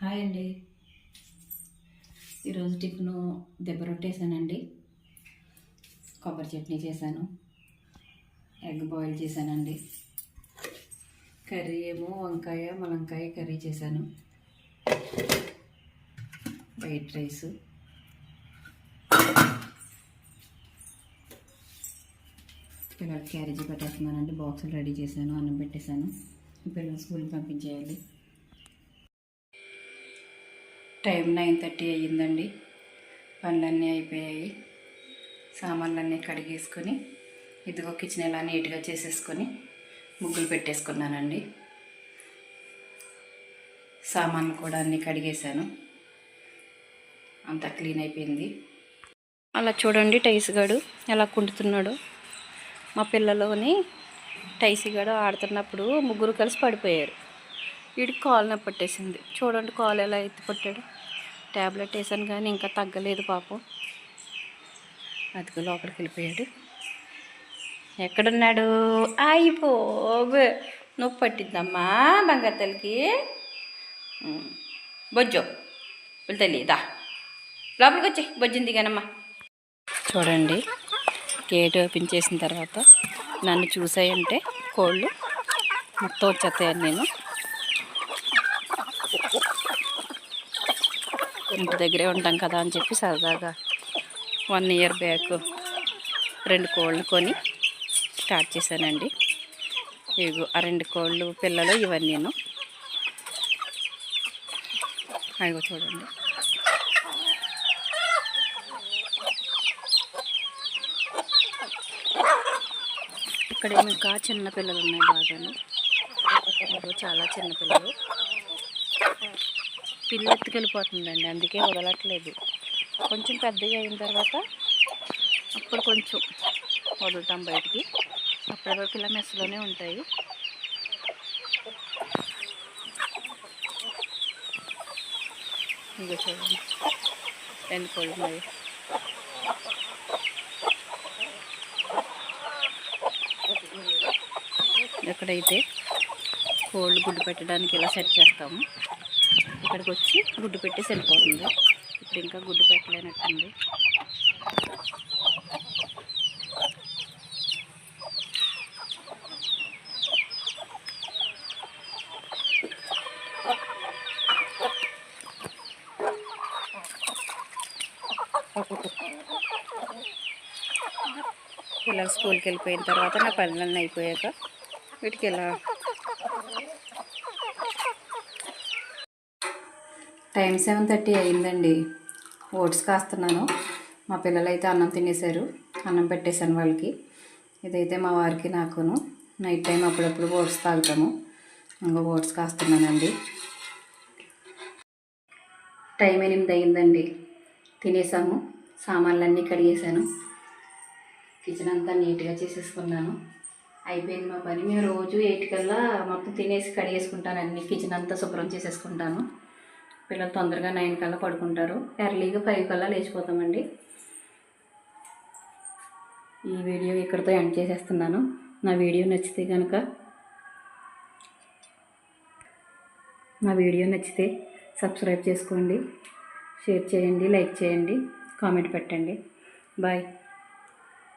Hi అండి. ఈరోజు tiffin దెబ్బ రొట్టేసానండి. కొబ్బరి చట్నీ చేశాను, ఎగ్ బాయిల్ చేశానండి. కర్రీ ఏమో వంకాయ ములంకాయ కర్రీ చేశాను, వైట్ రైస్. పిల్లలకి క్యారేజీ పెట్టేస్తున్నానండి. బాక్సులు రెడీ చేశాను, అన్నం పెట్టేశాను. పిల్లలు స్కూల్కి పంపించేయాలి. టైం 9:30 అయ్యిందండి. పనులన్నీ అయిపోయాయి. సామాన్లన్నీ కడిగేసుకొని ఇదిగో కిచెన్ ఇలా నీట్గా చేసేసుకొని ముగ్గులు పెట్టేసుకున్నానండి. సామాన్లు కూడా అన్నీ కడిగేశాను, అంతా క్లీన్ అయిపోయింది. అలా చూడండి, టైసుగాడు ఎలా కుంటున్నాడు. మా పిల్లలోని టైసుగాడు ఆడుతున్నప్పుడు ముగ్గురు కలిసి పడిపోయారు. వీడికి కాలు నొప్పి పట్టేసింది. చూడండి కాలు ఎలా ఎత్తి పట్టాడు. ట్యాబ్లెట్ వేసాను కానీ ఇంకా తగ్గలేదు పాపం. అదిగో లోపలికి వెళ్ళిపోయాడు. ఎక్కడున్నాడు? అయిపోబు నొప్పి పట్టిందమ్మా బంగారు బొజ్జో వీళ్ళు తెలియదా? లోపలికి వచ్చి బొజ్జింది దిగానమ్మా. చూడండి, గేట్ ఓపెన్ చేసిన తర్వాత నన్ను చూసాయంటే కోళ్ళు మొత్తం వచ్చేస్తాయని నేను ఇంటి దగ్గరే ఉంటాం కదా అని చెప్పి సరదాగా 1 ఇయర్ బ్యాక్ 2 కోళ్ళు కొని స్టార్ట్ చేశానండి. ఇవి ఆ 2 కోళ్ళు పిల్లలు ఇవన్నీ నేను అయ్యో చూడండి. ఇక్కడ ఇంకా చిన్న పిల్లలు ఉన్నాయి బాగాను. చాలా చిన్న పిల్లలు. పిల్ల ఎత్తుకెళ్ళిపోతుందండి, అందుకే వదలట్లేదు. కొంచెం పెద్దగా అయిన తర్వాత అప్పుడు కొంచెం వదులుతాం బయటికి. అప్పటి వరకు ఇలా మెస్లోనే ఉంటాయి. ఇంకా చూడండి ఎన్ని కోళ్ళు ఉన్నాయి. ఎక్కడైతే కోళ్ళు గుడ్డు పెట్టడానికి ఇలా సెట్ చేస్తాము, ఇక్కడికి వచ్చి గుడ్డు పెట్టేసి వెళ్ళిపోతుంది. ఇప్పుడు ఇంకా గుడ్డు పెట్టలేనట్టుంది. పిల్లలు స్కూల్కి వెళ్ళిపోయిన తర్వాత నా పనులన్నీ అయిపోయాక వీటికి ఇలా టైం 7:30 అయిందండి. ఓట్స్ కాస్తున్నాను. మా పిల్లలు అయితే అన్నం తినేశారు, అన్నం పెట్టేశాను వాళ్ళకి. ఇదైతే మా వారికి నాకును నైట్ టైం అప్పుడప్పుడు ఓట్స్ తాగుతాము. ఇంకా ఓట్స్ కాస్తున్నానండి. టైం 8 అయిందండి. తినేసాము, సామాన్లన్నీ కడిగేశాను, కిచెన్ అంతా నీట్గా చేసేసుకున్నాను. అయిపోయింది మా పని. మేము రోజు 8 కల్లా మొత్తం తినేసి కడిగేసుకుంటాను, అన్ని కిచెన్ అంతా శుభ్రం చేసేసుకుంటాను. పిల్లలు తొందరగా 9 కల్లా పడుకుంటారు. ఎర్లీగా 5 కల్లా లేచిపోతామండి. ఈ వీడియో ఇక్కడితో ఎండ్ చేసేస్తున్నాను. నా వీడియో నచ్చితే సబ్స్క్రైబ్ చేసుకోండి, షేర్ చేయండి, లైక్ చేయండి, కామెంట్ పెట్టండి. బాయ్.